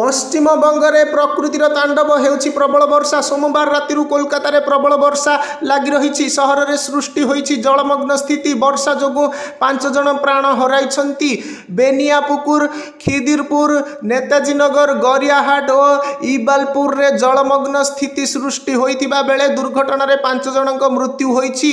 ପଶ୍ଚିମବଙ୍ଗରେ ପ୍ରକୃତିର ତାଣ୍ଡବ ହେଉଛି ପ୍ରବଳ ବର୍ଷା। ସୋମବାର ରାତିରୁ କୋଲକାତାରେ ପ୍ରବଳ ବର୍ଷା ଲାଗି ରହିଛି। ସହରରେ ସୃଷ୍ଟି ହୋଇଛି ଜଳମଗ୍ନ ସ୍ଥିତି। ବର୍ଷା ଯୋଗୁଁ 5 ଜଣ ପ୍ରାଣ ହରାଇଛନ୍ତି। ବେନିଆପୁକୁର, ଖିଦିରପୁର, ନେତାଜୀ ନଗର, ଗରିଆହାଟ ଓ ଇବାଲପୁରରେ ଜଳମଗ୍ନ ସ୍ଥିତି ସୃଷ୍ଟି ହୋଇଥିବା ବେଳେ ଦୁର୍ଘଟଣାରେ 5 ଜଣଙ୍କ ମୃତ୍ୟୁ ହୋଇଛି।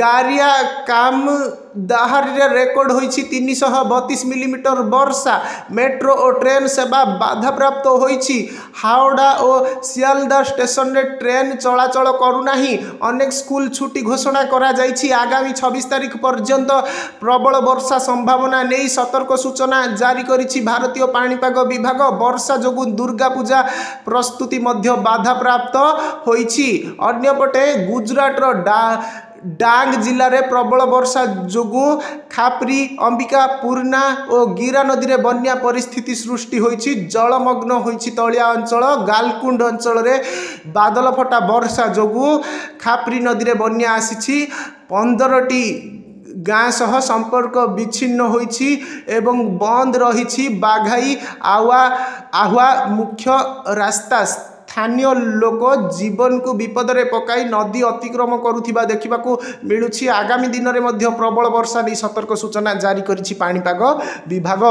ଗାରିଆ କାମଦାହାରରେ ରେକର୍ଡ ହୋଇଛି 332 ମିଲିମିଟର ବର୍ଷା। ମେଟ୍ରୋ ଓ ଟ୍ରେନ୍ ସେବା ବାଧାପ୍ରାପ୍ତ ହୋଇଛି। ହାଓଡ଼ା ଓ ଶିଆଲଦା ଷ୍ଟେସନରେ ଟ୍ରେନ୍ ଚଳାଚଳ କରୁନାହିଁ। ଅନେକ ସ୍କୁଲ ଛୁଟି ଘୋଷଣା କରାଯାଇଛି। ଆଗାମୀ 26 ତାରିଖ ପର୍ଯ୍ୟନ୍ତ ପ୍ରବଳ ବର୍ଷା ସମ୍ଭାବନା ନେଇ ସତର୍କ ସୂଚନା ଜାରି କରିଛି ଭାରତୀୟ ପାଣିପାଗ ବିଭାଗ। ବର୍ଷା ଯୋଗୁଁ ଦୁର୍ଗା ପୂଜା ପ୍ରସ୍ତୁତି ମଧ୍ୟ ବାଧାପ୍ରାପ୍ତ ହୋଇଛି। ଅନ୍ୟପଟେ ଗୁଜରାଟର ଡାଙ୍ଗ ଜିଲ୍ଲାରେ ପ୍ରବଳ ବର୍ଷା ଯୋଗୁଁ ଖାପ୍ରି, ଅମ୍ବିକା, ପୂର୍ଣ୍ଣା ଓ ଗିରା ନଦୀରେ ବନ୍ୟା ପରିସ୍ଥିତି ସୃଷ୍ଟି ହୋଇଛି। ଜଳମଗ୍ନ ହୋଇଛି ତଳିଆ ଅଞ୍ଚଳ। ଗାଲକୁଣ୍ଡ ଅଞ୍ଚଳରେ ବାଦଲ ଫଟା ବର୍ଷା ଯୋଗୁଁ ଖାପ୍ରି ନଦୀରେ ବନ୍ୟା ଆସିଛି। 15ଟି ଗାଁ ସହ ସମ୍ପର୍କ ବିଚ୍ଛିନ୍ନ ହୋଇଛି ଏବଂ ବନ୍ଦ ରହିଛି ବାଘାଇ ଆହ୍ୱା ମୁଖ୍ୟ ରାସ୍ତା। ସ୍ଥାନୀୟ ଲୋକ ଜୀବନକୁ ବିପଦରେ ପକାଇ ନଦୀ ଅତିକ୍ରମ କରୁଥିବା ଦେଖିବାକୁ ମିଳୁଛି। ଆଗାମୀ ଦିନରେ ମଧ୍ୟ ପ୍ରବଳ ବର୍ଷା ନେଇ ସତର୍କ ସୂଚନା ଜାରି କରିଛି ପାଣିପାଗ ବିଭାଗ।